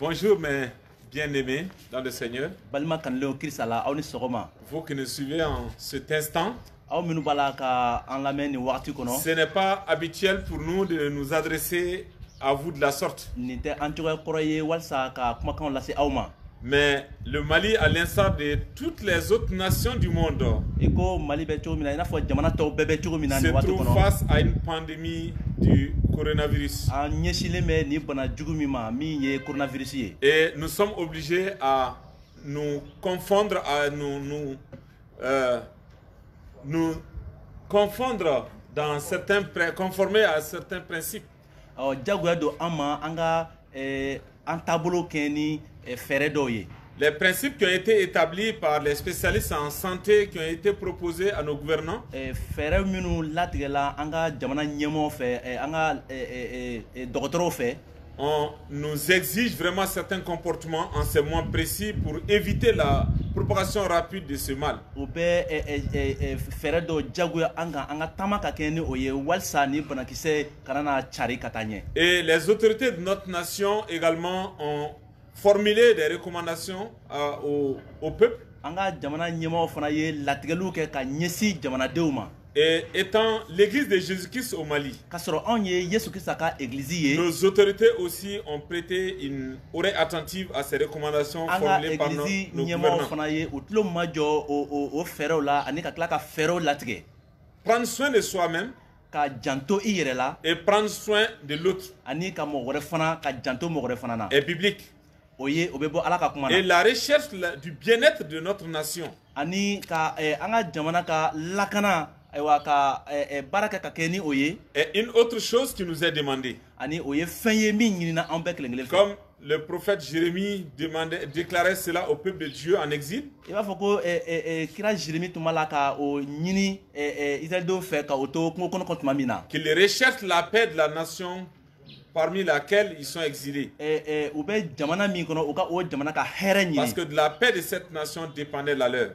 Bonjour mes bien-aimés dans le Seigneur. Vous qui nous suivez en cet instant, ce n'est pas habituel pour nous de nous adresser à vous de la sorte. Mais le Mali, à l'instar de toutes les autres nations du monde, se trouve face à une pandémie du coronavirus. Et nous sommes obligés à nous confondre, à nous confondre dans certains, conformer à certains principes. Les principes qui ont été établis par les spécialistes en santé, qui ont été proposés à nos gouvernants, on nous exige vraiment certains comportements en ces mois précis pour éviter la propagation rapide de ce mal. Et les autorités de notre nation également ont formulé des recommandations au peuple. Et étant l'église de Jésus-Christ au Mali, nos autorités aussi ont prêté une oreille attentive à ces recommandations formulées par nos gouvernants. Prendre soin de soi-même et prendre soin de l'autre est biblique. Et la recherche du bien-être de notre nation est une autre chose qui nous est demandée. Comme le prophète Jérémie déclarait cela au peuple de Dieu en exil. Qu'il recherche la paix de la nation parmi laquelle ils sont exilés. Parce que de la paix de cette nation dépendait de la leur.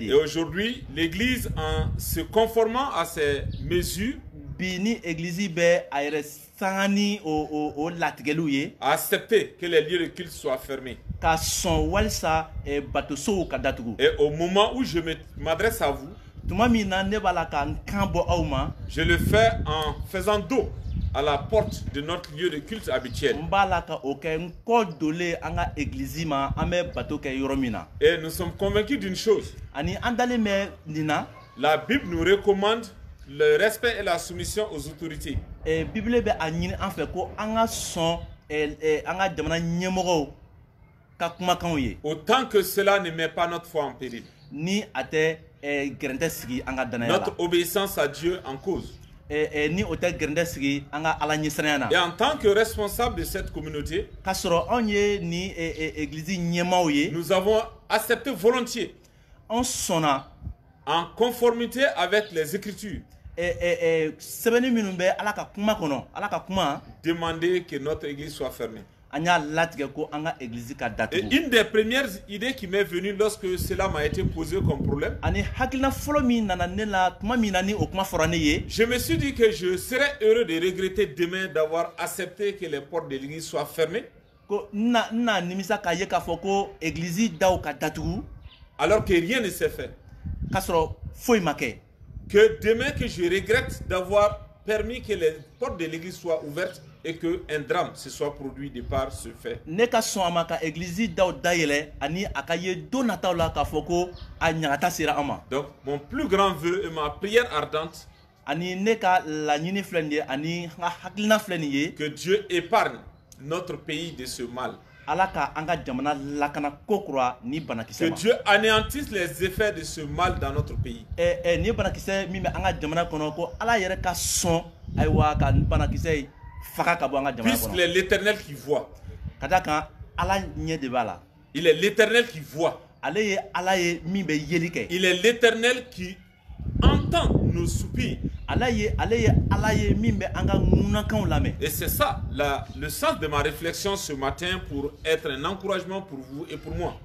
Et aujourd'hui, l'Église, en se conformant à ces mesures, a accepté que les lieux de culte soient fermés. Et au moment où je m'adresse à vous, je le fais en faisant dos à la porte de notre lieu de culte habituel. Et nous sommes convaincus d'une chose. La Bible nous recommande le respect et la soumission aux autorités. Autant que cela ne met pas notre foi en péril. Notre obéissance à Dieu en cause. Et en tant que responsable de cette communauté, nous avons accepté volontiers, en conformité avec les Écritures, demander que notre église soit fermée. Et une des premières idées qui m'est venue lorsque cela m'a été posé comme problème, je me suis dit que je serais heureux de regretter demain d'avoir accepté que les portes de l'église soient fermées, alors que rien ne s'est fait. Que demain que je regrette d'avoir permis que les portes de l'église soient ouvertes et qu'un drame se soit produit de par ce fait. Donc mon plus grand vœu et ma prière ardente, que Dieu épargne notre pays de ce mal. Que Dieu anéantisse les effets de ce mal dans notre pays. Puisqu'il est l'Éternel qui voit. Il est l'Éternel qui voit. Il est l'Éternel qui entend nos soupirs. Et c'est ça le sens de ma réflexion ce matin, pour être un encouragement pour vous et pour moi.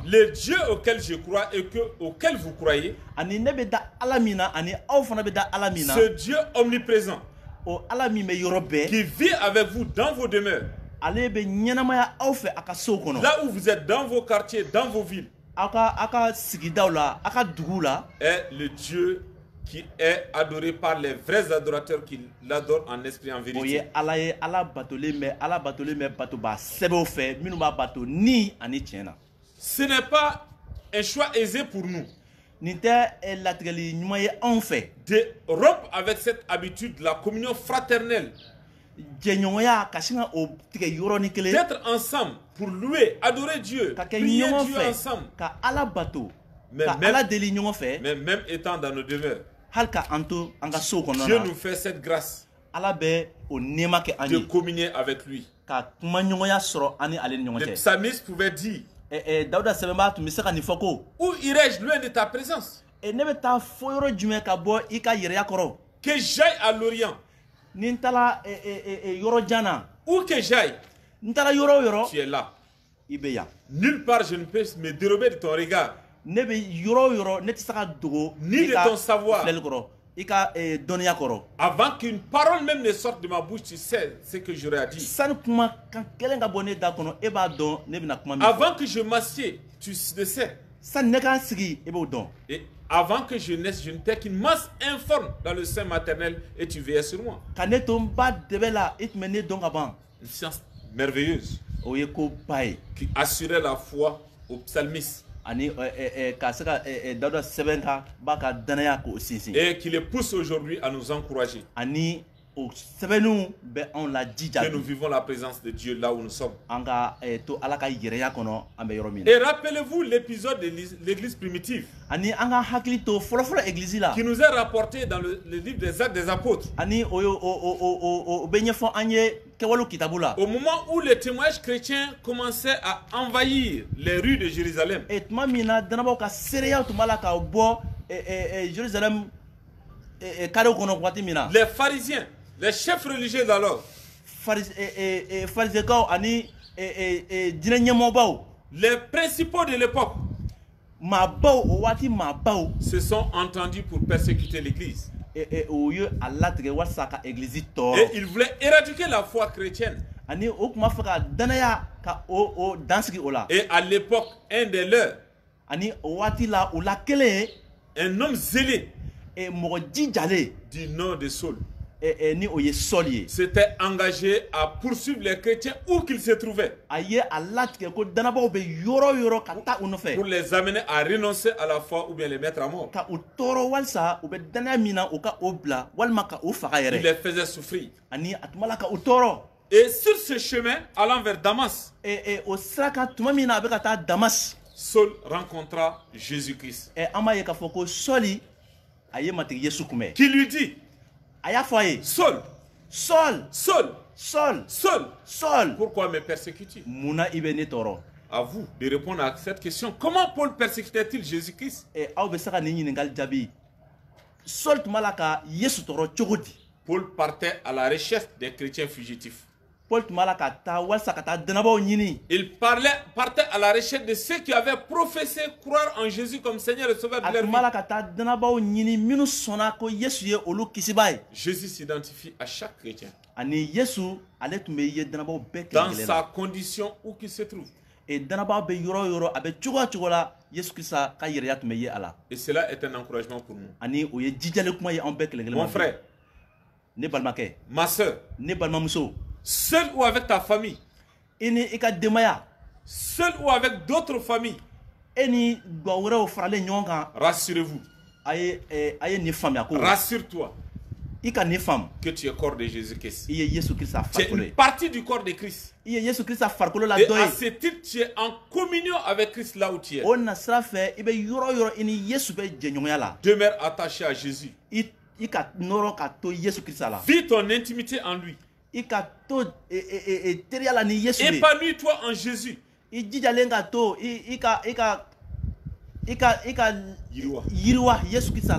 Le Dieu auquel je crois et auquel vous croyez, ce Dieu omniprésent, qui vit avec vous dans vos demeures. Là où vous êtes, dans vos quartiers, dans vos villes, est le Dieu qui est adoré par les vrais adorateurs qui l'adorent en esprit et en vérité. Ce n'est pas un choix aisé pour nous de rompre avec cette habitude de la communion fraternelle, d'être ensemble pour louer, adorer Dieu, prier Dieu ensemble. Mais même étant dans nos demeures, Dieu nous fait cette grâce de communier avec lui. Le psalmiste pouvait dire: où irai-je loin de ta présence? Que j'aille à l'Orient, où que j'aille, tu es là. Nulle part je ne peux me dérober de ton regard, ni de ton savoir. Avant qu'une parole même ne sorte de ma bouche, tu sais ce que j'aurais à dire. Avant que je m'assieds, tu le sais. Et avant que je naisse, je n'étais qu'une masse informe dans le sein maternel et tu veillais sur moi. Une science merveilleuse qui assurait la foi au psalmiste. Et qui les pousse aujourd'hui à nous encourager. Que nous vivons la présence de Dieu là où nous sommes. Et rappelez-vous l'épisode de l'église primitive qui nous est rapporté dans le livre des Actes des Apôtres. Au moment où les témoignages chrétiens commençaient à envahir les rues de Jérusalem, les pharisiens, les chefs religieux d'alors, les principaux de l'époque se sont entendus pour persécuter l'église. Et ils voulaient éradiquer la foi chrétienne. Et à l'époque, un des leurs, un homme zélé du nom de Saul, s'était engagé à poursuivre les chrétiens où qu'ils se trouvaient pour les amener à renoncer à la foi ou bien les mettre à mort. Il les faisait souffrir. Et sur ce chemin allant vers Damas, Saul rencontra Jésus-Christ qui lui dit: Saul, Saul, Saul, Saul, Saul, Saul, pourquoi me persécutes-tu? À vous de répondre à cette question. Comment Paul persécutait-il Jésus-Christ? Paul partait à la recherche des chrétiens fugitifs. Il partait à la recherche de ceux qui avaient professé croire en Jésus comme Seigneur et Sauveur de leur vie. Jésus s'identifie à chaque chrétien dans sa condition où qu'il se trouve. Et cela est un encouragement pour nous. Mon frère, ma soeur, seul ou avec ta famille, seul ou avec d'autres familles, rassurez-vous, rassure-toi que tu es corps de Jésus-Christ. Tu es une partie du corps de Christ. Et à ce titre, tu es en communion avec Christ là où tu es. Demeure attaché à Jésus. Vis ton intimité en lui. Épanouis-toi en Jésus.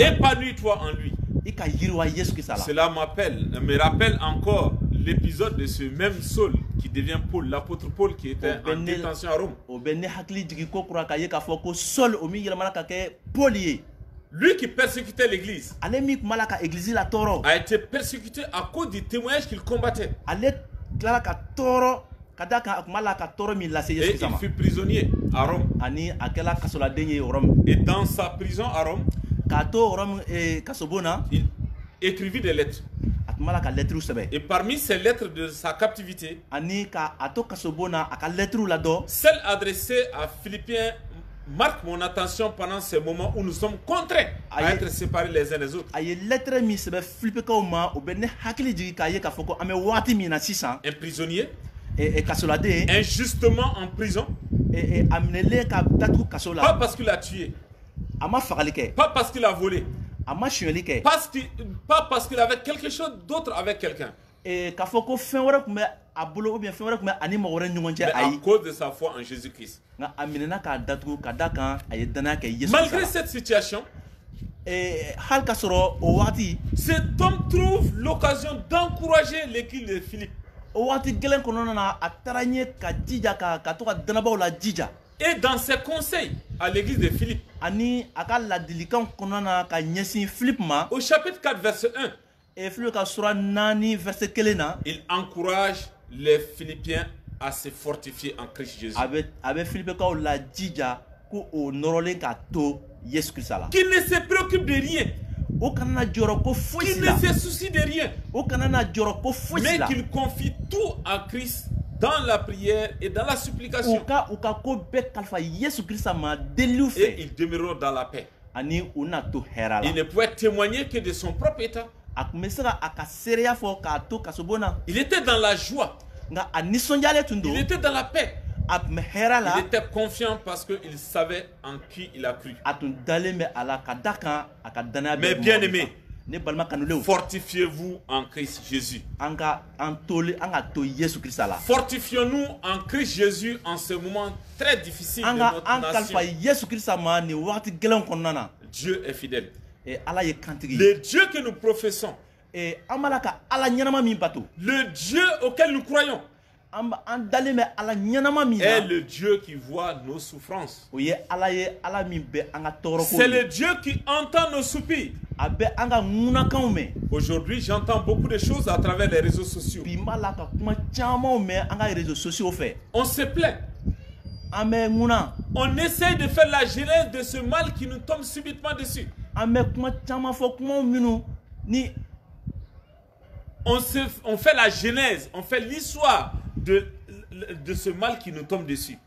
Épanouis-toi en lui. Cela me rappelle encore l'épisode de ce même Saul qui devient Paul, l'apôtre Paul qui était en détention à Rome. Lui qui persécutait l'église a été persécuté à cause du témoignage qu'il combattait. Et il fut prisonnier à Rome. Et dans sa prison à Rome, il écrivit des lettres. Et parmi ces lettres de sa captivité, celle adressée à Philippiens marque mon attention pendant ces moments où nous sommes contraints à être séparés les uns des autres. Un prisonnier injustement en prison, pas parce qu'il a tué, pas parce qu'il a volé, pas parce qu'il avait quelque chose d'autre avec quelqu'un, mais à cause de sa foi en Jésus-Christ. Malgré cette situation, cet homme trouve l'occasion d'encourager l'église de Philippe. Et dans ses conseils à l'église de Philippe, au chapitre 4, verset 1, il encourage les Philippiens à se fortifier en Christ Jésus. Qui ne se préoccupe de rien, qui ne se soucie de rien, mais qu'il confie tout à Christ dans la prière et dans la supplication. Et il demeurera dans la paix. Il ne pouvait témoigner que de son propre état. Il était dans la joie. Il était dans la paix. Il était confiant parce qu'il savait en qui il a cru. Mais bien aimé, fortifiez-vous en Christ Jésus. Fortifions-nous en Christ Jésus en ce moment très difficile de notre nation. Dieu est fidèle. Le Dieu que nous professons, le Dieu auquel nous croyons, est le Dieu qui voit nos souffrances. C'est le Dieu qui entend nos soupirs. Aujourd'hui, j'entends beaucoup de choses à travers les réseaux sociaux. On se plaint. On essaie de faire la genèse de ce mal qui nous tombe subitement dessus. On fait la genèse, on fait l'histoire de ce mal qui nous tombe dessus.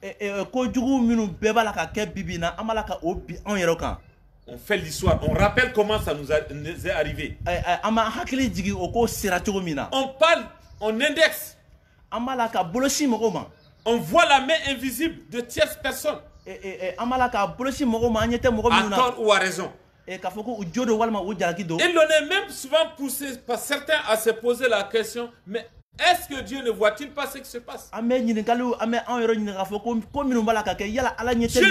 On fait l'histoire, on rappelle comment ça nous est arrivé. On parle, on indexe. On voit la main invisible de tierces personnes. À tort ou à raison. Et l'on est même souvent poussé par certains à se poser la question, mais est-ce que Dieu ne voit-il pas ce qui se passe? Dieu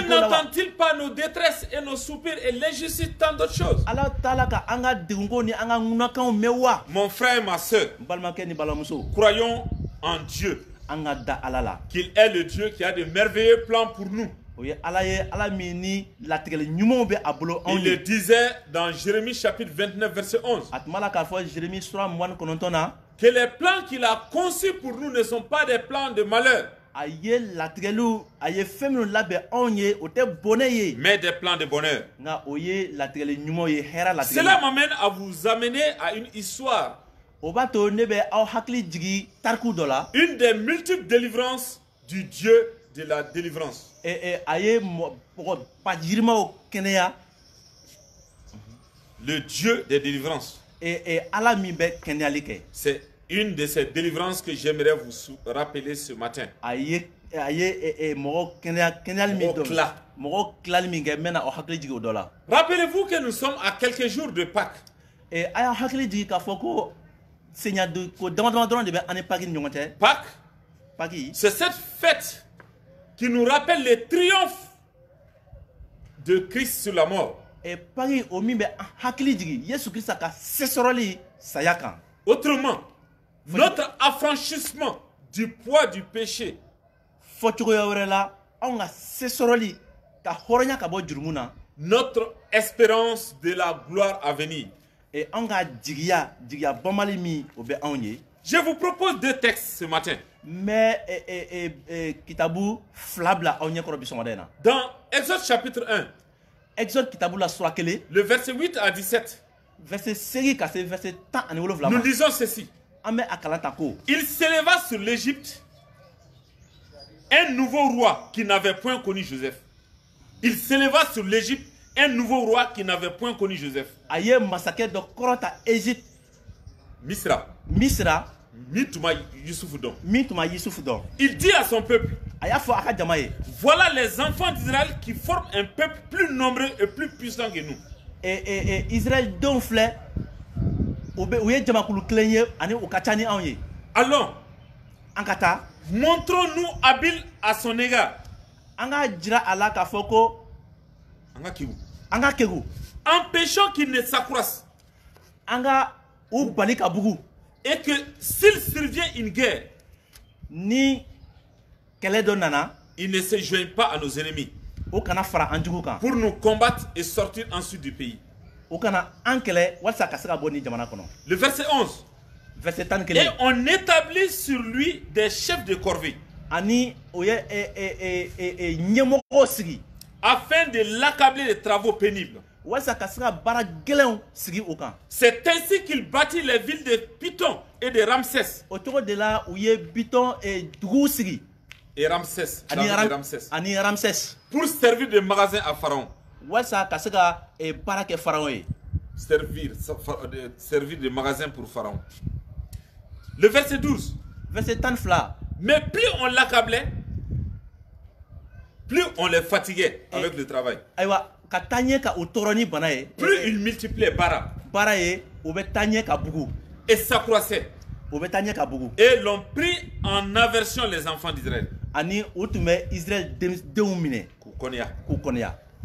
n'entend-il pas nos détresses et nos soupirs et l'injustice, tant d'autres choses? Mon frère et ma soeur, croyons en Dieu, qu'il est le Dieu qui a de merveilleux plans pour nous. Il le disait dans Jérémie chapitre 29 verset 11. Que les plans qu'il a conçus pour nous ne sont pas des plans de malheur, mais des plans de bonheur. Cela m'amène à vous amener à une histoire. Une des multiples délivrances du Dieu de la délivrance. Le Dieu des délivrances. C'est une de ces délivrances que j'aimerais vous rappeler ce matin. Rappelez-vous que nous sommes à quelques jours de Pâques. Pâques, c'est cette fête qui nous rappelle le triomphe de Christ sur la mort. Autrement, notre affranchissement du poids du péché notre espérance de la gloire à venir. Et je vous propose 2 textes ce matin. Dans Exode chapitre 1, le verset 8 à 17, nous lisons ceci. Il s'éleva sur l'Égypte un nouveau roi qui n'avait point connu Joseph. Il s'éleva sur l'Égypte un nouveau roi qui n'avait point connu Joseph. Misra. Mituma Youssoufdon. Il dit à son peuple, voilà les enfants d'Israël qui forment un peuple plus nombreux et plus puissant que nous. Allons, montrons-nous habiles à son égard. Empêchons qu'il ne s'accroisse. Et que s'il survient une guerre, il ne se joigne pas à nos ennemis pour nous combattre et sortir ensuite du pays. Le verset 11. Et on établit sur lui des chefs de corvée afin de l'accabler de travaux pénibles. C'est ainsi qu'il bâtit les villes de Python et de Ramsès. Et Ramsès. Pour servir de magasin à Pharaon. Servir de magasin pour Pharaon. Le verset 12. Mais plus on l'accablait, plus on les fatiguait avec le travail. Plus il multipliait bara. Et s'accroissait. Et l'on prit en aversion les enfants d'Israël.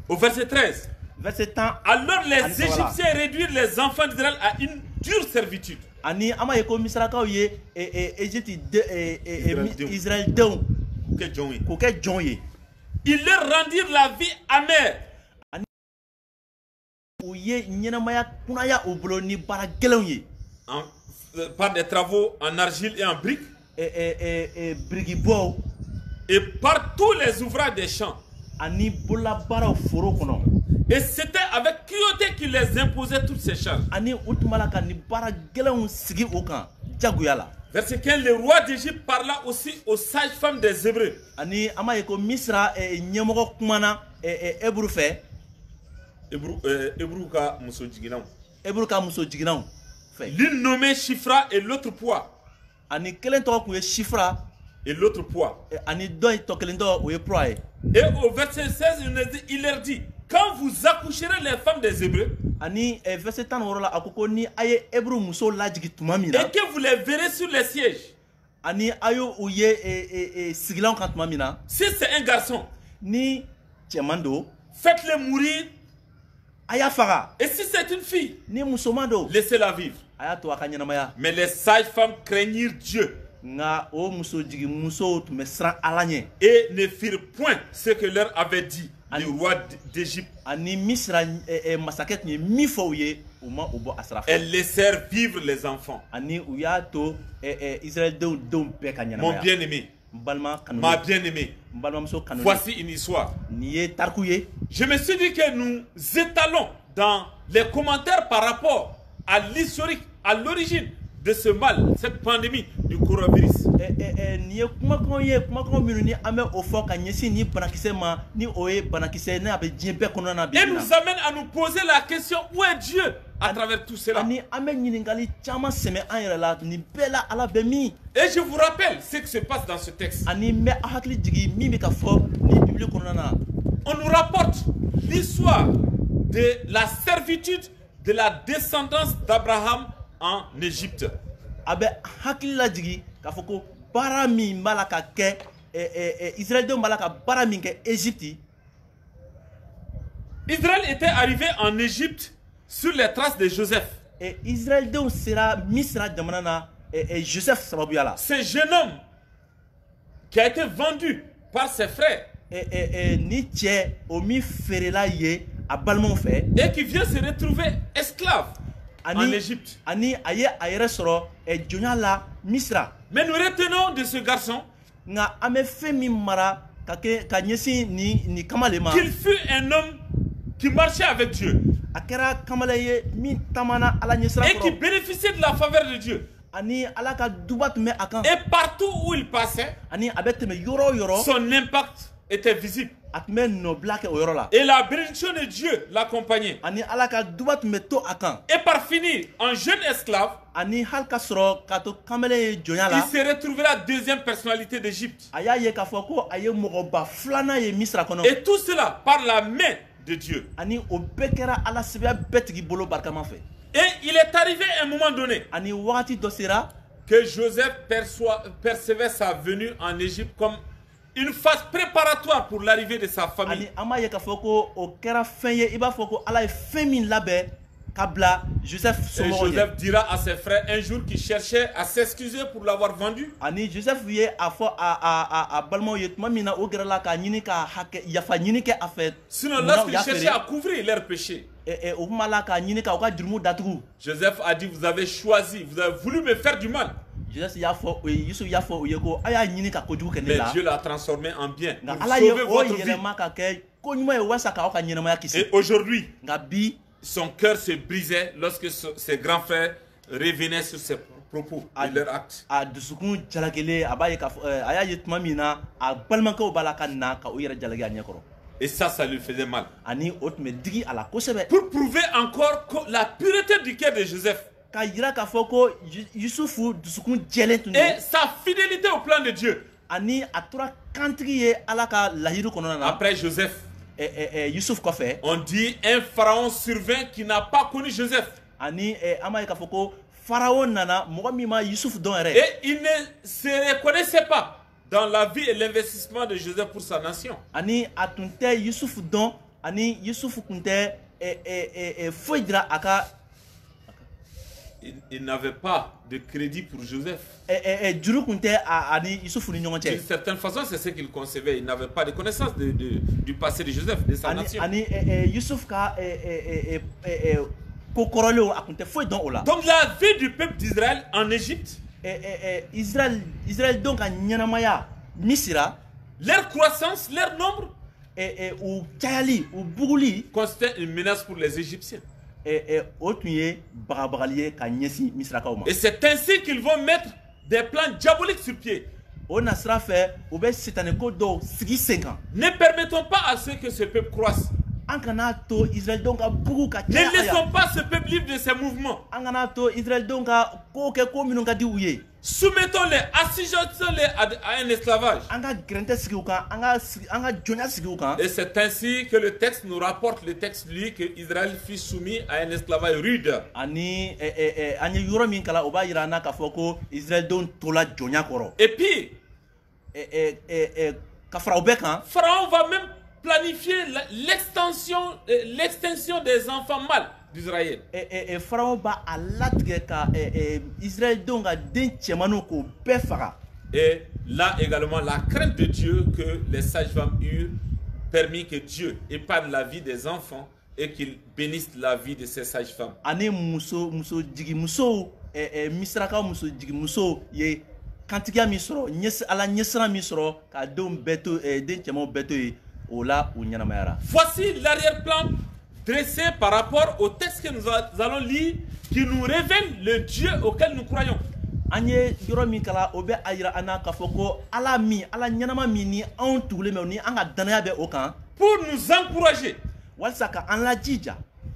Au verset 13. Alors les Égyptiens réduisirent les enfants d'Israël à une dure servitude. Ils leur rendirent la vie amère. Par des travaux en argile et en briques. Et par tous les ouvrages des champs. Et c'était avec cruauté qu'il les imposait toutes ces charges. Verset 15, le roi d'Égypte parla aussi aux sages-femmes des Hébreux. L'une nommée Shifra et l'autre Poids. Et l'autre Poids. Et au verset 16, il leur dit, quand vous accoucherez les femmes des Hébreux, et que vous les verrez sur les sièges, si c'est un garçon, faites-le mourir. Et si c'est une fille, laissez-la vivre. Mais les sages-femmes craignirent Dieu et ne firent point ce que leur avait dit le roi d'Égypte. Elles laissèrent vivre les enfants. Mon bien-aimé, ma bien-aimée, voici une histoire. Je me suis dit que nous étalons dans les commentaires par rapport à l'historique, à l'origine de ce mal, cette pandémie du coronavirus. Et nous amène à nous poser la question, où est Dieu à travers tout cela? Et je vous rappelle ce qui se passe dans ce texte. On nous rapporte l'histoire de la servitude de la descendance d'Abraham en Égypte. Israël était arrivé en Égypte sur les traces de Joseph. Ce jeune homme qui a été vendu par ses frères et qui vient se retrouver esclave en Égypte. Mais nous retenons de ce garçon qu'il fut un homme qui marchait avec Dieu et qui bénéficiait de la faveur de Dieu. Et partout où il passait, son impact était visible. Et la bénédiction de Dieu l'accompagnait. Et par finir, en jeune esclave, il s'est retrouvé la deuxième personnalité d'Égypte. Et tout cela par la main de Dieu. Et il est arrivé à un moment donné que Joseph percevait sa venue en Égypte comme une phase préparatoire pour l'arrivée de sa famille. Et Joseph dira à ses frères un jour qu'il cherchait à s'excuser pour l'avoir vendu. Sinon, lorsqu'il cherchait à couvrir leurs péchés, Joseph a dit, vous avez choisi, vous avez voulu me faire du mal. Mais Dieu l'a transformé en bien pour sauver votre vie. Et aujourd'hui, son cœur se brisait lorsque ses grands frères revenaient sur ses propos et leurs actes. Et ça lui faisait mal. Pour prouver encore la pureté du cœur de Joseph et sa fidélité au plan de Dieu. Après Joseph, on dit un pharaon survint qui n'a pas connu Joseph. Et il ne se reconnaissait pas dans la vie et l'investissement de Joseph pour sa nation. Il n'avait pas de crédit pour Joseph. D'une certaine façon, c'est ce qu'il concevait. Il n'avait pas de connaissance du passé de Joseph, de sa nation. Donc la vie du peuple d'Israël en Égypte, leur croissance, leur nombre, constituait une menace pour les Égyptiens. Et c'est ainsi qu'ils vont mettre des plans diaboliques sur pied. Ne permettons pas à ce que ce peuple croisse. Ne laissons pas ce peuple libre de ses mouvements. Soumettons-les, assujettons-les à un esclavage. Et c'est ainsi que le texte nous rapporte, le texte lui, que Israël fut soumis à un esclavage rude. Et puis, Pharaon va même planifier l'extinction des enfants mâles d'Israël. Et là également, la crainte de Dieu que les sages-femmes eurent permis que Dieu épargne la vie des enfants et qu'il bénisse la vie de ces sages-femmes. Voici l'arrière-plan dressé par rapport au texte que nous allons lire, qui nous révèle le Dieu auquel nous croyons. Pour nous encourager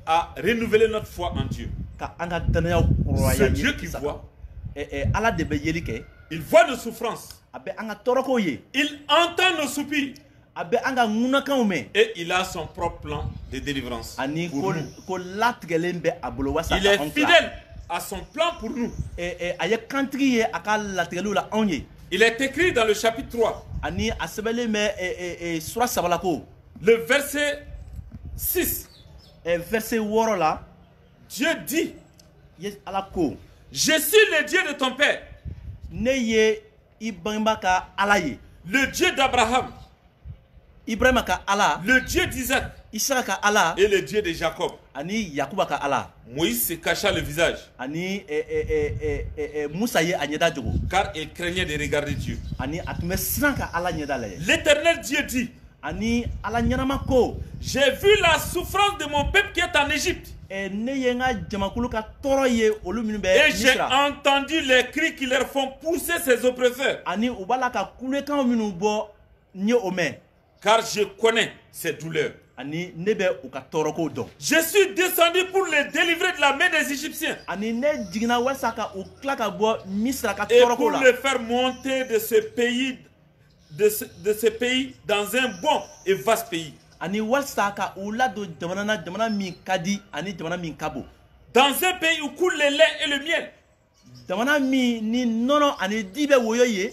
à renouveler notre foi en Dieu. Ce Dieu qui voit, il voit nos souffrances, il entend nos soupirs, et il a son propre plan de délivrance pour nous. Il est fidèle à son plan pour nous. Il est écrit dans le chapitre 3, le verset 6. Dieu dit, je suis le Dieu de ton père, le Dieu d'Abraham, le Dieu d'Isaac et le Dieu de Jacob. Moïse se cacha le visage car il craignait de regarder Dieu. L'Éternel Dieu dit, j'ai vu la souffrance de mon peuple qui est en Égypte. Et j'ai entendu les cris qui leur font pousser ses oppresseurs. Car je connais ces douleurs. Je suis descendu pour les délivrer de la main des Égyptiens et pour les faire monter de ce pays, dans un bon et vaste pays. Dans un pays où coule le lait et le miel.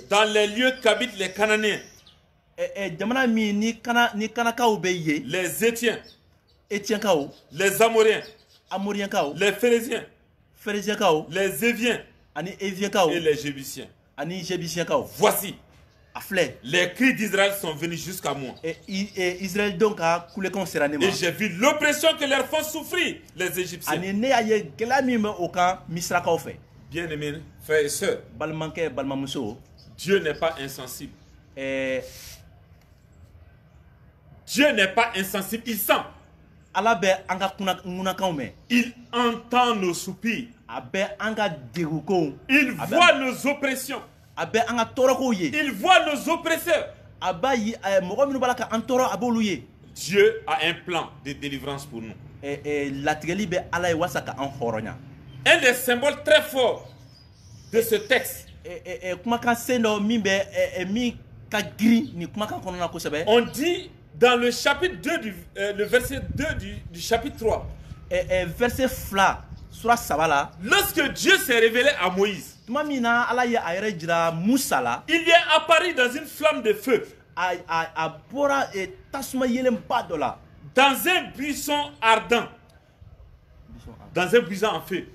Dans les lieux qu'habitent les Cananéens, les Étiens, les Amoriens, les Phérésiens, les Éviens et les Jébusiens. Voici, les cris d'Israël sont venus jusqu'à moi. Et j'ai vu l'oppression que leur font souffrir les Égyptiens. Bien-aimés frères et sœurs, Dieu n'est pas insensible. Dieu n'est pas insensible, il sent. Il entend nos soupirs. Il voit nos oppressions. Il voit nos oppresseurs. Dieu a un plan de délivrance pour nous. Un des symboles très forts de ce texte, on dit dans le chapitre 2 le verset 2 du chapitre 3, lorsque Dieu s'est révélé à Moïse, il lui est apparu dans une flamme de feu, dans un buisson ardent, dans un buisson en feu,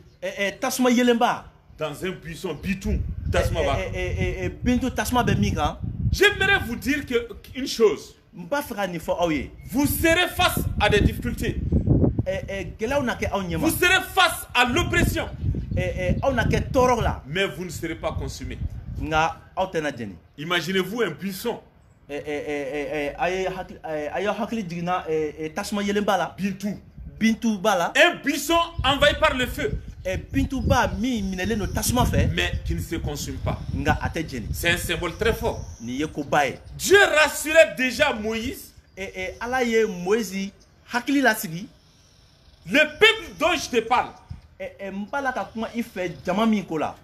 dans un buisson bitoun. J'aimerais vous dire une chose. Vous serez face à des difficultés. Vous serez face à l'oppression. Mais vous ne serez pas consumé. Imaginez-vous un buisson. Un buisson envahi par le feu, mais qui ne se consume pas. C'est un symbole très fort. Dieu rassurait déjà Moïse. Le peuple dont je te parle,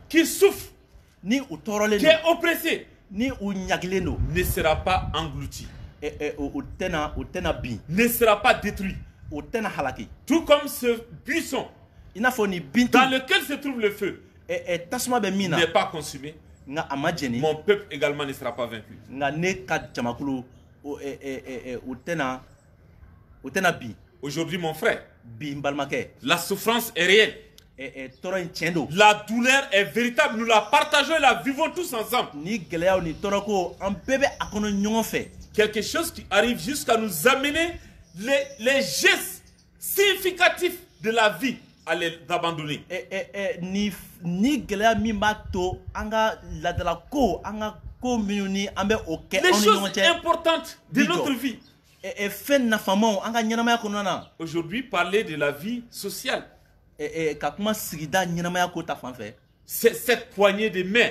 qui souffre, qui est oppressé, ne sera pas englouti, ne sera pas détruit. Tout comme ce buisson dans lequel se trouve le feu n'est pas consumé, mon peuple également ne sera pas vaincu. Aujourd'hui, mon frère, la souffrance est réelle. La douleur est véritable. Nous la partageons et la vivons tous ensemble. Quelque chose qui arrive jusqu'à nous amener les gestes significatifs de la vie à les abandonner. Les choses importantes de notre vie. Aujourd'hui, parler de la vie sociale. C'est cette poignée de main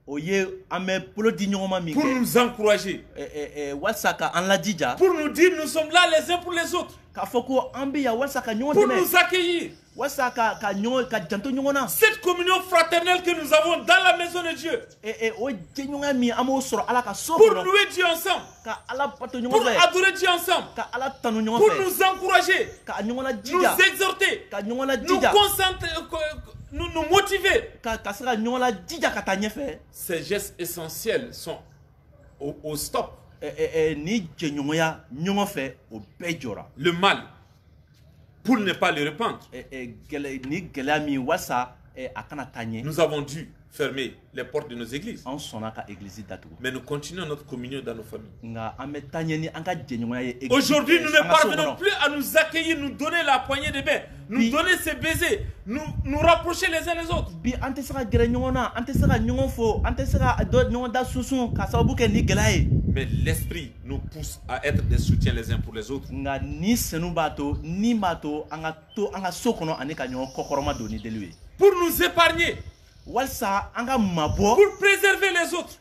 pour nous encourager, pour nous dire nous sommes là les uns pour les autres, pour nous accueillir. Cette communion fraternelle que nous avons dans la maison de Dieu, pour louer Dieu ensemble, pour adorer Dieu ensemble, pour nous encourager, nous exhorter, nous concentrer, nous motiver. Ces gestes essentiels sont au stop. Le mal, pour ne pas le répandre, nous avons dû fermer les portes de nos églises. Mais nous continuons notre communion dans nos familles. Aujourd'hui, nous ne parvenons plus à nous accueillir, nous donner la poignée de main, nous donner ces baisers, nous rapprocher les uns les autres. Mais l'esprit nous pousse à être des soutiens les uns pour les autres. Pour nous épargner. Pour préserver les autres.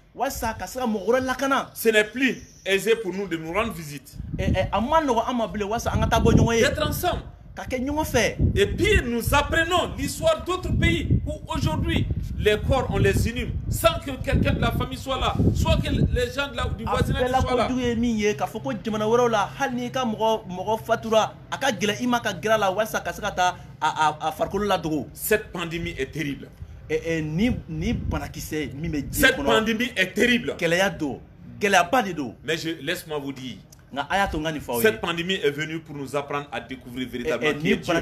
Ce n'est plus aisé pour nous de nous rendre visite. D'être ensemble. Et puis nous apprenons l'histoire d'autres pays où aujourd'hui les corps on les inhume sans que quelqu'un de la famille soit là, soit que les gens du voisinage soient là. Cette pandémie est terrible. Cette pandémie est terrible. Mais laisse-moi vous dire, cette pandémie est venue pour nous apprendre à découvrir véritablement qui est Dieu.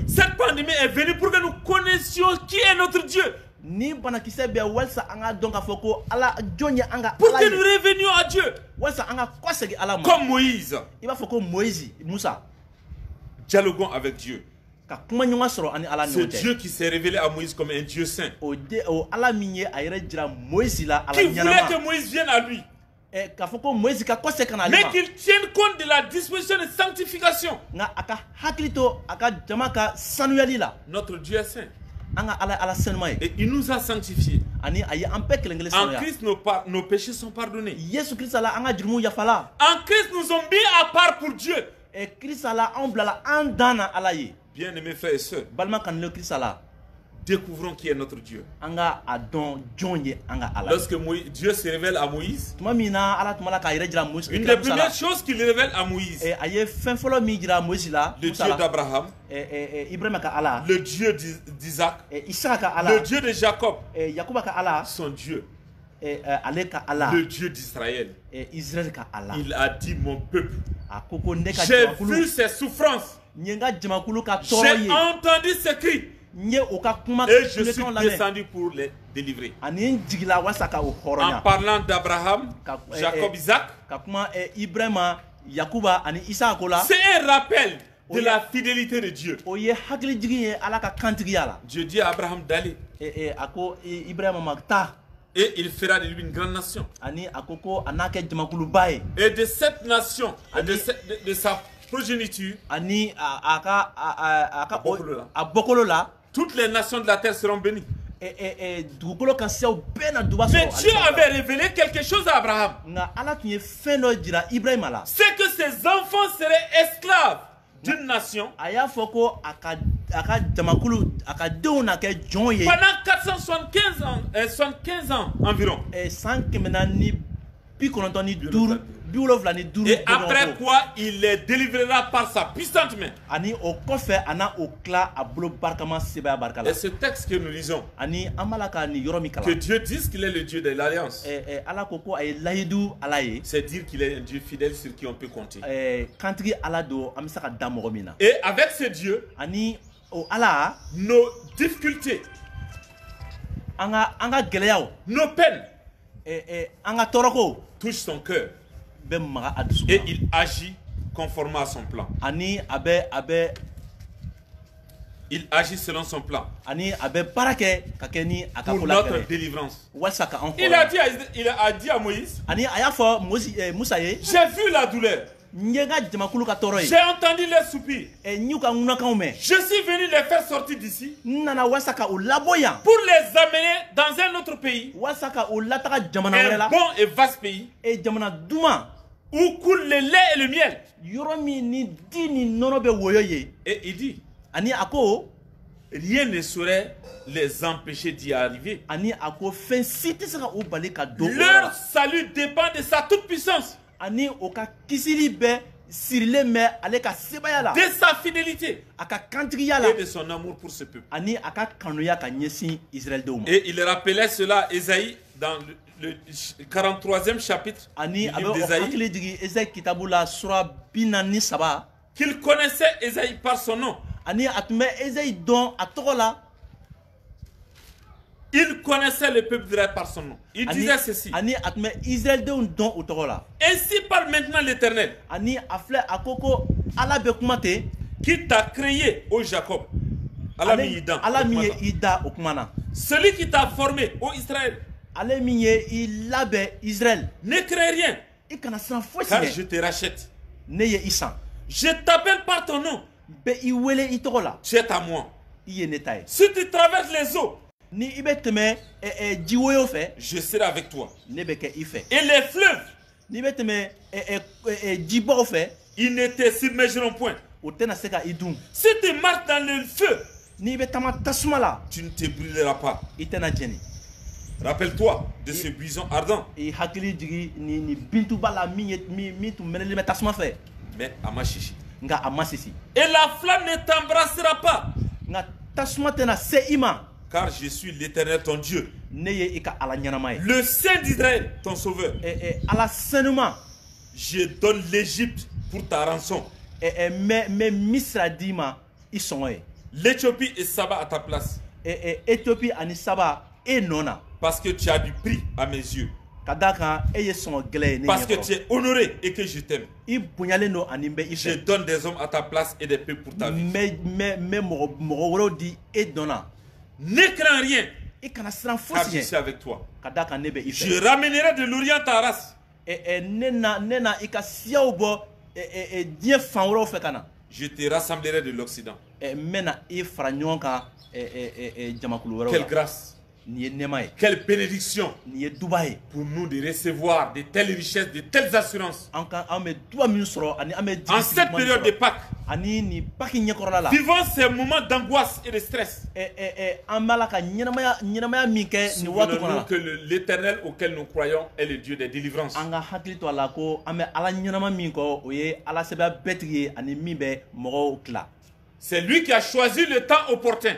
Cette pandémie est venue pour que nous connaissions qui est notre Dieu. Pour que nous revenions à Dieu. Comme Moïse. Dialoguons avec Dieu. C'est Dieu qui s'est révélé à Moïse comme un Dieu saint. Qui voulait que Moïse vienne à lui. Mais qu'il tienne compte de la disposition de sanctification. Notre Dieu est saint. Et il nous a sanctifiés. En Christ, nos péchés sont pardonnés. En Christ, nous sommes mis à part pour Dieu. Bien-aimés frères et sœurs, découvrons qui est notre Dieu. Lorsque Dieu se révèle à Moïse, une des premières choses qu'il révèle à Moïse, le Dieu d'Abraham, le Dieu d'Isaac, le Dieu de Jacob, son Dieu, le Dieu d'Israël. Il a dit: mon peuple, j'ai vu ses souffrances, j'ai entendu ses cris, et je suis descendu pour les délivrer. En parlant d'Abraham, Jacob, Isaac, c'est un rappel de la fidélité de Dieu. Dieu dit à Abraham d'aller. Et il fera de lui une grande nation. Et de cette nation, de sa progéniture, toutes les nations de la terre seront bénies. Mais Dieu avait révélé quelque chose à Abraham. C'est que ses enfants seraient esclaves d'une nation pendant 475 ans environ. Et après quoi il les délivrera par sa puissante main. Et ce texte que nous lisons, que Dieu dise qu'il est le Dieu de l'alliance, c'est dire qu'il est un Dieu fidèle sur qui on peut compter. Et avec ce Dieu, nos difficultés, nos peines touchent son cœur. Et il agit conformément à son plan. Il agit selon son plan. Pour notre délivrance. Il a dit à Moïse: j'ai vu la douleur. J'ai entendu les soupirs. Je suis venu les faire sortir d'ici pour les amener dans un autre pays, un bon et vaste pays, où coule le lait et le miel. Et il dit: rien ne saurait les empêcher d'y arriver. Leur salut dépend de sa toute puissance, de sa fidélité et de son amour pour ce peuple. Et il rappelait cela à Ésaïe dans le 43e chapitre du livre d'Ésaïe, qu'il connaissait Ésaïe par son nom. Il connaissait le peuple d'Israël par son nom. Il disait ceci. Ainsi parle maintenant l'Éternel, qui t'a créé, ô Jacob. Celui qui t'a formé, ô Israël. Ne crée rien, car je te rachète. Je t'appelle par ton nom. Tu es à moi. Si tu traverses les eaux, je serai avec toi. Et les fleuves, ils ne te submergeront point. Si tu marches dans le feu, tu ne te brûleras pas. Rappelle-toi de ce buisson ardent. Mais à ma chichi. Et la flamme ne t'embrassera pas. Car je suis l'Éternel ton Dieu, le Saint d'Israël ton sauveur. Je donne l'Égypte pour ta rançon, l'Éthiopie et Saba à ta place, parce que tu as du prix à mes yeux, parce que tu es honoré et que je t'aime. Je donne des hommes à ta place et des peuples pour ta vie. Ne crains rien, car je suis avec toi. Je ramènerai de l'Orient ta race. Je te rassemblerai de l'Occident. Quelle grâce, quelle bénédiction pour nous de recevoir de telles richesses, de telles assurances. En cette période de Pâques, vivons ces moments d'angoisse et de stress. Souvenons-nous que l'Éternel auquel nous croyons est le Dieu des délivrances. C'est lui qui a choisi le temps opportun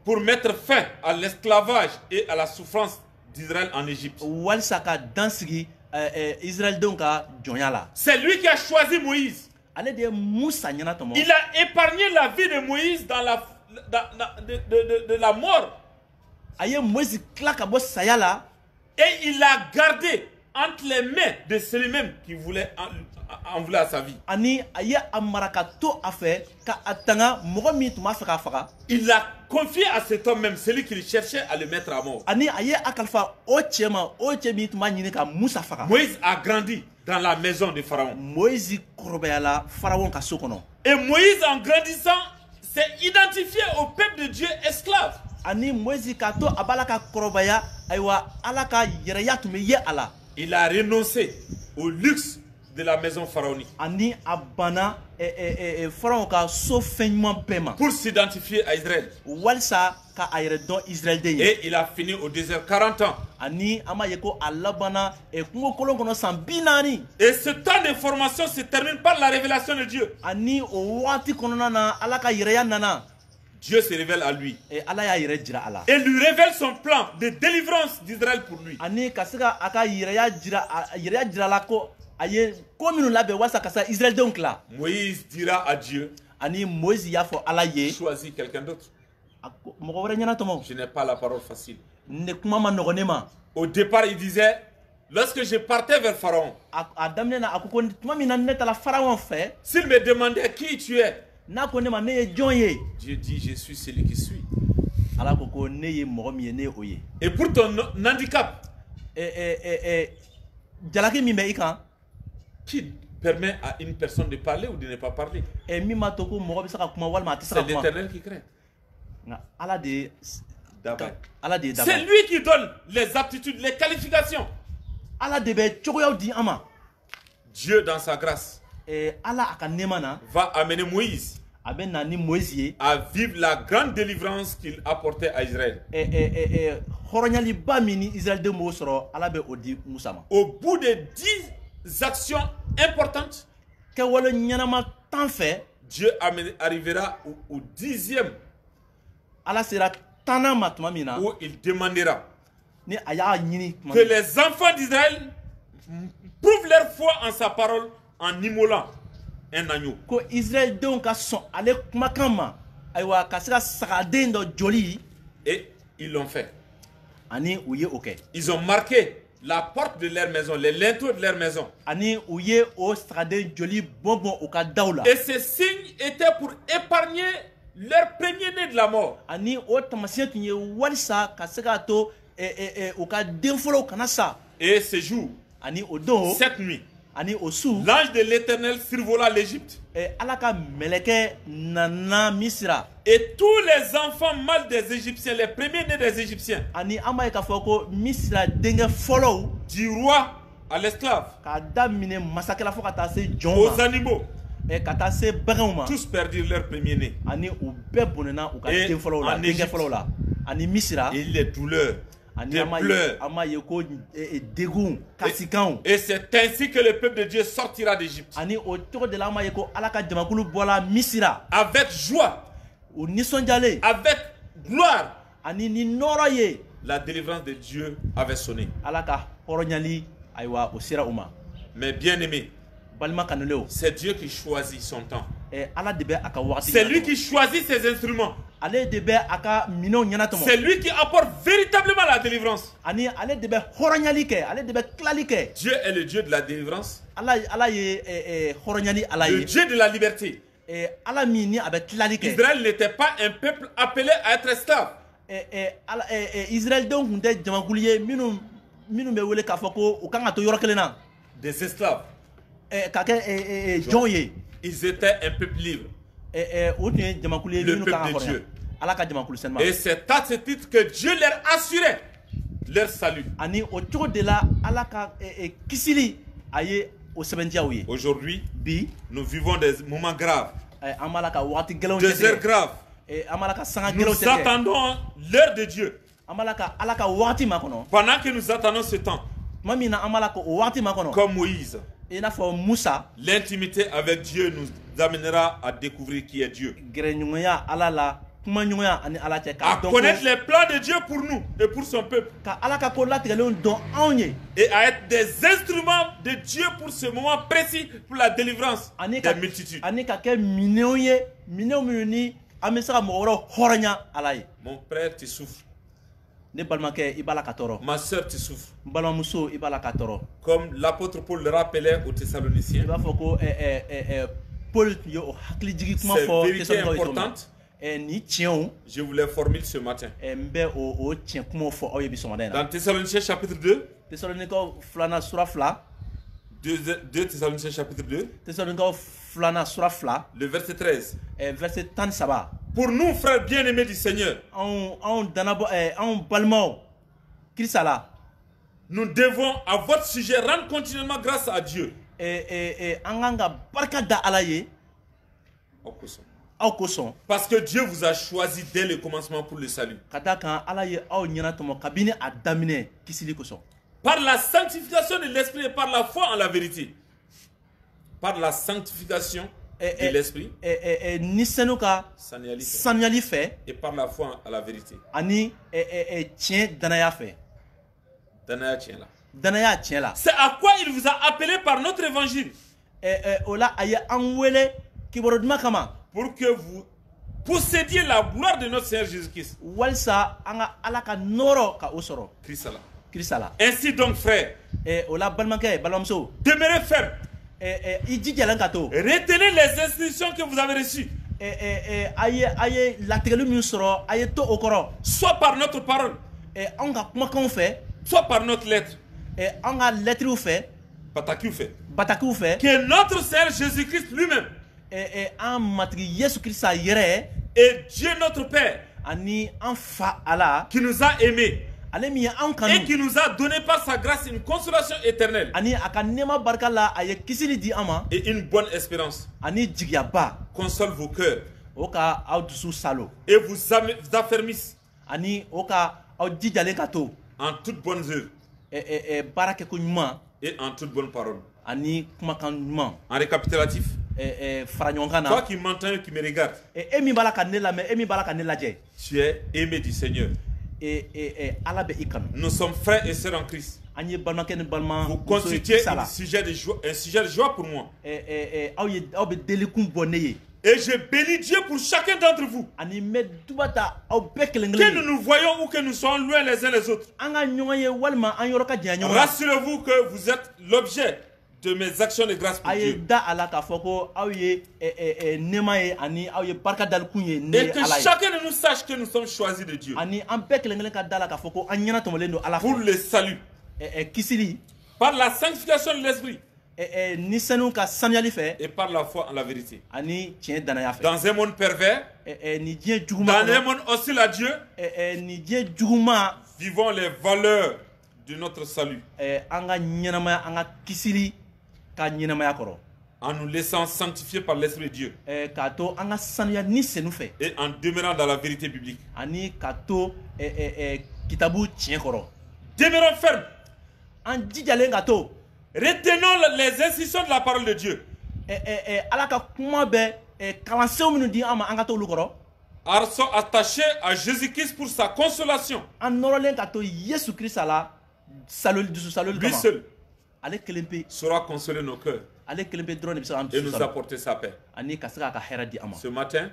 pour mettre fin à l'esclavage et à la souffrance d'Israël en Égypte. C'est lui qui a choisi Moïse. Il a épargné la vie de Moïse dans de la mort. Et il l'a gardé entre les mains de celui-même qui voulait en voulait à sa vie. Il l'a confié à cet homme même, celui qui cherchait à le mettre à mort. Moïse a grandi dans la maison de Pharaon. Et Moïse, en grandissant, s'est identifié au peuple de Dieu esclave. Il a renoncé au luxe de la maison pharaonique pour s'identifier à Israël. Et il a fini au désert 40 ans. Et ce temps de formation se termine par la révélation de Dieu. Dieu se révèle à lui et lui révèle son plan de délivrance d'Israël pour lui. Moïse dira à Dieu, choisis quelqu'un d'autre. Je n'ai pas la parole facile. Au départ, il disait, lorsque je partais vers Pharaon, s'il me demandait qui tu es, Dieu dit, je suis celui qui suis. Et pour ton handicap, qui permet à une personne de parler ou de ne pas parler? C'est l'Éternel qui craint. C'est lui qui donne les aptitudes, les qualifications. Dieu, dans sa grâce, va amener Moïse à vivre la grande délivrance qu'il apportait à Israël. Au bout de 10 actions importantes, Dieu arrivera au 10e où il demandera que les enfants d'Israël prouvent leur foi en sa parole en immolant un agneau. Ko Israël donc a son ale kumakama aywa kasira sagaden do joli et ils l'ont fait. Ani ouye OK. Ils ont marqué la porte de leur maison, les linteaux de leur maison. Ani ouye o sagaden joli bonbon o ka daula. Et ces signes étaient pour épargner leur premier-né de la mort. Ani o tamasien tunye walsa kasira to o ka denfolo kanasa. Et ce jour, ani odo cette nuit, ani osu l'ange de l'Éternel survola l'Égypte. Alaka meleke nana misra. Et tous les enfants mâles des Égyptiens, les premiers-nés des Égyptiens, ani ama ka foko misra denge follow du roi à l'esclave, ka damine masakela fo kata se jonga aux animaux, kata se bagama, tous perdirent leur premier-né. Ani u be bonena u ka den follow la denge follow la ani misra et les douleurs, des pleurs. Et c'est ainsi que le peuple de Dieu sortira d'Égypte. Avec joie, avec gloire, la délivrance de Dieu avait sonné. Mais bien aimé, c'est Dieu qui choisit son temps. C'est lui qui choisit ses instruments. C'est lui qui apporte véritablement la délivrance. Dieu est le Dieu de la délivrance, le Dieu de la liberté. Israël n'était pas un peuple appelé à être esclave. Des esclaves. Ils étaient un peuple libre. Le peuple de Dieu. Et c'est à ce titre que Dieu leur assurait leur salut. Aujourd'hui, nous vivons des moments graves, des heures graves. Nous attendons l'heure de Dieu. Pendant que nous attendons ce temps, comme Moïse, l'intimité avec Dieu nous amènera à découvrir qui est Dieu, à connaître les plans de Dieu pour nous et pour son peuple, et à être des instruments de Dieu pour ce moment précis, pour la délivrance des multitudes. Mon frère, tu souffres. Ma soeur, tu souffres. Comme l'apôtre Paul le rappelait aux Thessaloniciens, c'est vérité importante. Je vous l'ai formulé ce matin. Dans Thessaloniciens chapitre 2, 2 Thessaloniciens chapitre 2, le verset 13. Pour nous, frères bien-aimés du Seigneur, nous devons à votre sujet rendre continuellement grâce à Dieu. Parce que Dieu vous a choisi dès le commencement pour le salut. Par la sanctification de l'esprit et par la foi en la vérité. Par la sanctification de l'esprit et par la foi en la vérité. C'est à quoi il vous a appelé par notre évangile. Pour que vous possédiez la gloire de notre Seigneur Jésus-Christ. Ainsi donc, frères, demeurez fermes. Retenez les instructions que vous avez reçues. Soit par notre parole, soit par notre lettre. Que notre Seigneur Jésus-Christ lui-même et Dieu notre Père qui nous a aimés et qui nous a donné par sa grâce une consolation éternelle et une bonne espérance console vos cœurs et vous affermisse en toute bonne œuvre et en toute bonne parole. En récapitulatif, toi qui m'entends et qui me regardes, tu es aimé du Seigneur. Nous sommes frères et sœurs en Christ. Vous constituez un sujet de joie pour moi. Et je bénis Dieu pour chacun d'entre vous. Que nous nous voyons ou que nous soyons loin les uns les autres. Rassurez-vous que vous êtes l'objet de mes actions de grâce pour Dieu. Et que chacun de nous sache que nous sommes choisis de Dieu. Pour le salut. Par la sanctification de l'esprit. Et par la foi en la vérité. Dans un monde pervers, dans un monde hostile à Dieu, vivons les valeurs de notre salut. En nous laissant sanctifier par l'Esprit de Dieu. Et en demeurant dans la vérité biblique. Demeurons fermes. Retenons les instructions de la parole de Dieu. Attachés à Jésus-Christ pour sa consolation. Lui seul saura consoler nos cœurs et nous apporter sa paix. Ce matin,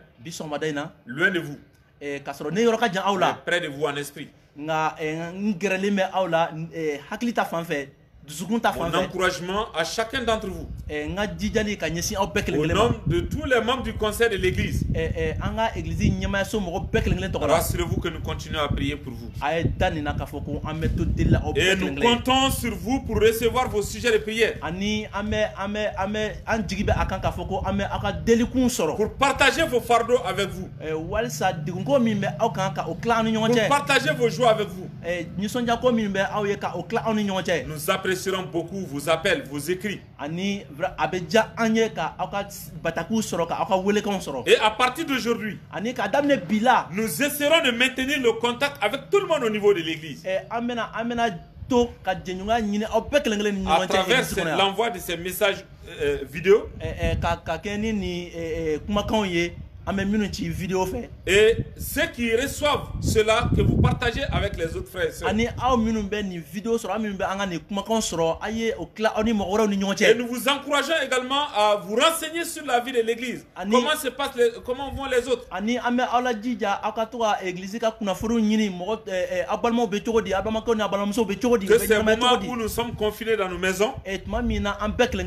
loin de vous, mais près de vous en esprit, mon encouragement à chacun d'entre vous, au nom de tous les membres du conseil de l'église, rassurez-vous que nous continuons à prier pour vous. Et nous comptons sur vous pour recevoir vos sujets de prière, pour partager vos fardeaux avec vous, pour partager vos joies avec vous. Nous apprécierons beaucoup vos appels, vos écrits. Et à partir d'aujourd'hui, nous essaierons de maintenir le contact avec tout le monde au niveau de l'église. À travers l'envoi de ces messages vidéo. Et ceux qui reçoivent cela, que vous partagez avec les autres frères et sœurs. Et nous vous encourageons également à vous renseigner sur la vie de l'église. Comment se passe, comment vont les autres. Que ces moments où nous sommes confinés dans nos maisons, l'appel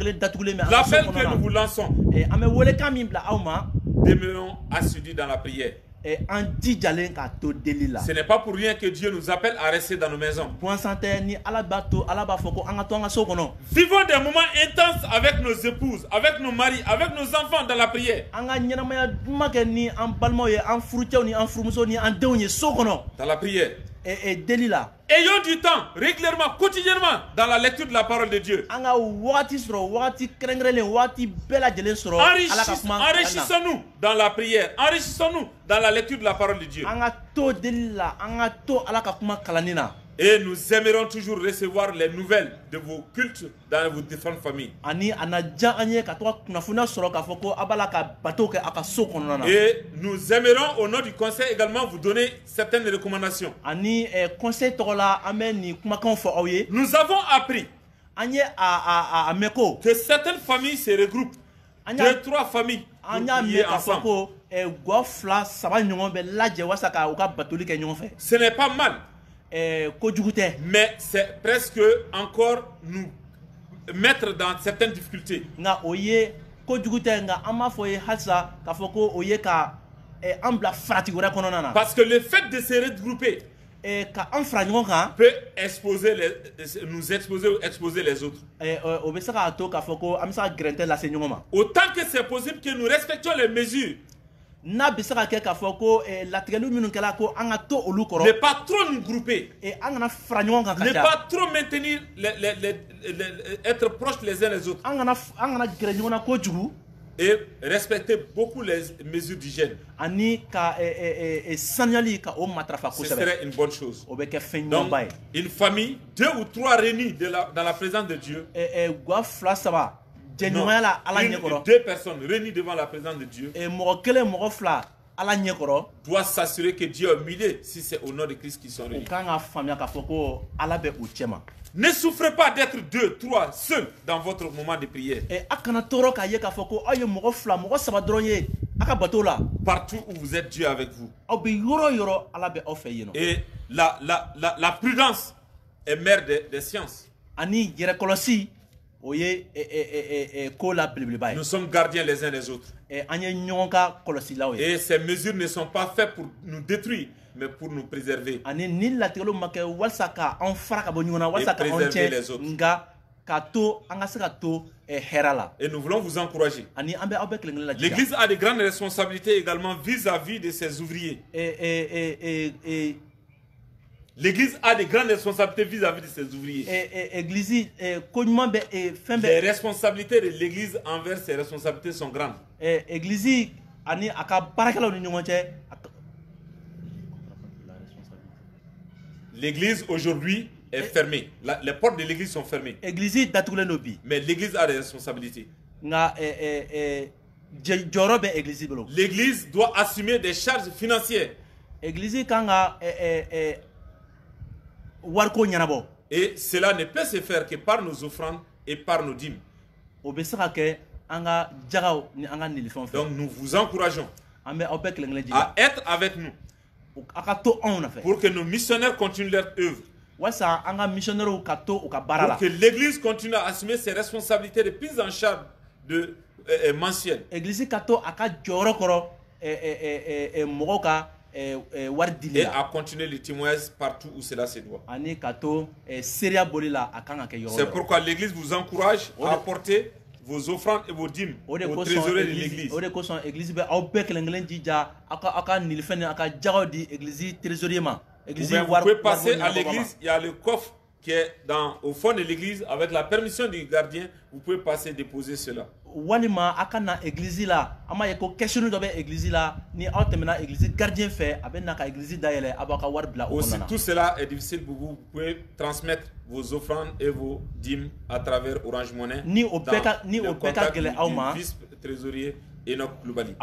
que nous vous lançons, demeurons assidus dans la prière. Ce n'est pas pour rien que Dieu nous appelle à rester dans nos maisons. Vivons des moments intenses avec nos épouses, avec nos maris, avec nos enfants dans la prière. Dans la prière. Ayons du temps, régulièrement, quotidiennement, dans la lecture de la parole de Dieu. Enrichissons-nous dans la prière. Enrichissons-nous dans la lecture de la parole de Dieu. Et nous aimerons toujours recevoir les nouvelles de vos cultes dans vos différentes familles. Et nous aimerons au nom du conseil également vous donner certaines recommandations. Nous avons appris que certaines familles se regroupent. 2-3 familles ensemble. Ce n'est pas mal. Mais c'est presque encore nous mettre dans certaines difficultés. Parce que le fait de se regrouper peut nous exposer les autres. Autant que c'est possible que nous respections les mesures. Ne pas trop nous grouper. Ne pas trop maintenir être proches les uns les autres. Et respecter beaucoup les mesures d'hygiène. Ce serait une bonne chose. Donc, une famille, 2 ou 3 réunis dans la présence de Dieu. Non, 1 ou 2 personnes réunies devant la présence de Dieu. doit s'assurer que Dieu est au milieu si c'est au nom de Christ qu'ils sont réunis. Ne souffrez pas d'être 2, 3 seuls dans votre moment de prière. Partout où vous êtes, Dieu est avec vous. Et la prudence est mère des sciences. Nous sommes gardiens les uns des autres. Et ces mesures ne sont pas faites pour nous détruire, mais pour nous préserver. Et préserver les autres. Et nous voulons vous encourager. L'Église a de grandes responsabilités également vis-à-vis de ses ouvriers. L'Église a de grandes responsabilités vis-à-vis de ses ouvriers. Les responsabilités de l'Église envers ses responsabilités sont grandes. L'Église aujourd'hui est fermée. Les portes de l'Église sont fermées. Mais l'Église a des responsabilités. L'Église doit assumer des charges financières. Et cela ne peut se faire que par nos offrandes et par nos dîmes. Donc nous vous encourageons à être avec nous pour que nos missionnaires continuent leur œuvre. Pour que l'Église continue à assumer ses responsabilités de prise en charge mensuelle. Et à continuer le témoignage partout où cela se doit. C'est pourquoi l'Église vous encourage à apporter vos offrandes et vos dîmes au trésorier de l'Église. Vous pouvez passer à l'Église, il y a le coffre qui est au fond de l'Église avec la permission du gardien. Vous pouvez passer déposer cela. Aussi tout cela est difficile pour vous. Vous pouvez transmettre vos offrandes et vos dîmes à travers Orange Money dans le contact du vice-trésorier Enoch Loubali.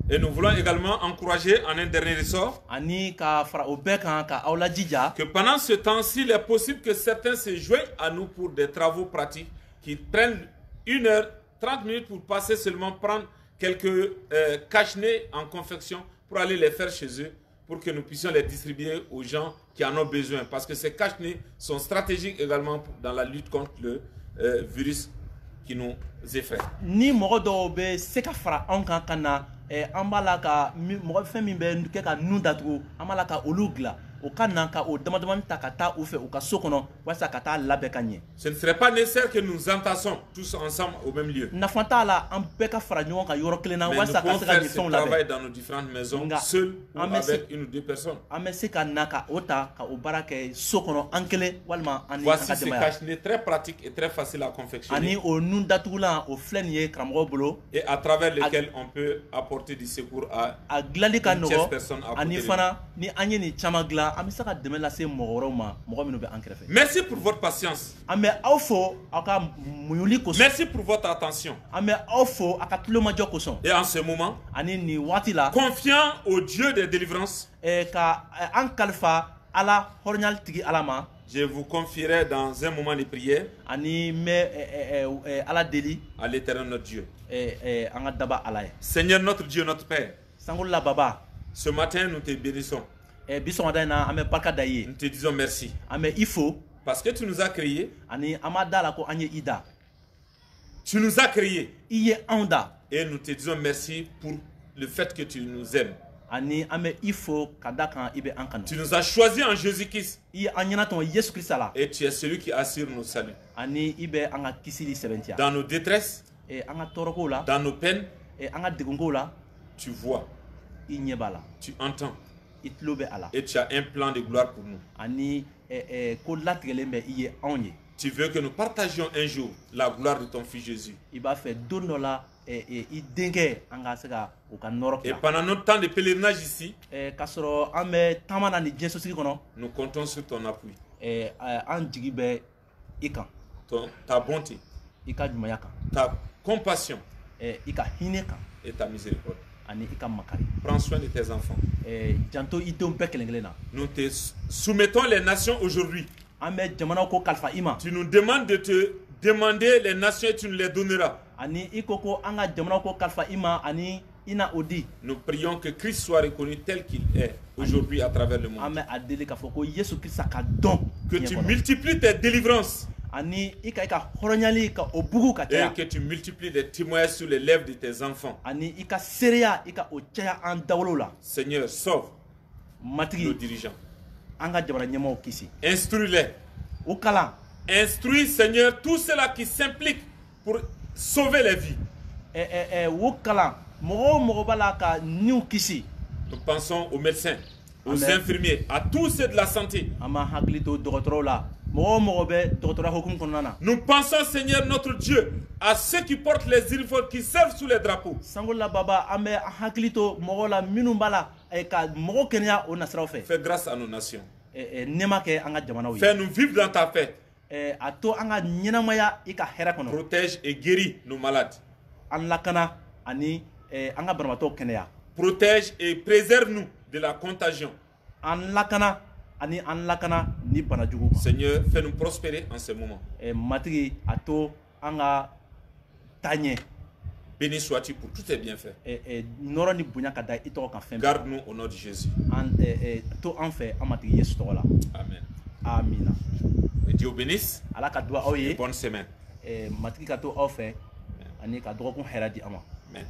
Et nous voulons également encourager en un dernier ressort que pendant ce temps-ci, il est possible que certains se joignent à nous pour des travaux pratiques qui prennent 1 heure, 30 minutes pour passer seulement prendre quelques cache-nez en confection pour aller les faire chez eux, pour que nous puissions les distribuer aux gens qui en ont besoin. Parce que ces cache-nez sont stratégiques également dans la lutte contre le virus qui nous effraie. Ni morodobe sekafra onka kana ambalaka mo femi be nkeka nundatu amalaka olugla. Ce ne serait pas nécessaire que nous entassons tous ensemble au même lieu. Mais nous pouvons faire ce travail dans nos différentes maisons, seuls ou avec 1 ou 2 personnes. Voici ce cache-nez très pratique et très facile à confectionner. Et à travers lequel on peut apporter du secours à une tierce personne à côté de nous. Merci pour votre patience. Merci pour votre attention. Et en ce moment, confiant au Dieu des délivrances, je vous confierai dans un moment de prière à l'Éternel notre Dieu. Seigneur notre Dieu, notre Père, ce matin nous te bénissons. Nous te disons merci. Parce que tu nous as créés. Tu nous as créés. Et nous te disons merci pour le fait que tu nous aimes. Tu nous as choisis en Jésus-Christ. Et tu es celui qui assure nos saluts. Dans nos détresses, dans nos peines, tu vois, tu entends. Et tu as un plan de gloire pour nous. Tu veux que nous partagions un jour la gloire de ton Fils Jésus. Et pendant notre temps de pèlerinage ici, nous comptons sur ton appui, ta bonté, ta compassion et ta miséricorde. Prends soin de tes enfants. Nous te soumettons les nations aujourd'hui. Tu nous demandes de te demander les nations et tu nous les donneras. Nous prions que Christ soit reconnu tel qu'il est aujourd'hui à travers le monde. Que tu multiplies tes délivrances. Et que tu multiplies les témoignages sur les lèvres de tes enfants. Seigneur, sauve nos dirigeants. Instruis-les. Instruis, Seigneur, tous ceux-là qui s'impliquent pour sauver les vies. Nous pensons aux médecins, aux infirmiers, à tous ceux de la santé. Nous pensons, Seigneur notre Dieu, à ceux qui portent les uniformes, qui servent sous les drapeaux. Fais grâce à nos nations. Fais-nous vivre dans ta paix. Protège et guéris nos malades. Protège et préserve-nous de la contagion. Seigneur, fais-nous prospérer en ce moment. Béni sois-tu pour tous tes bienfaits. Garde-nous au nom de Jésus. Amen. Que Dieu bénisse et bonne semaine. Amen.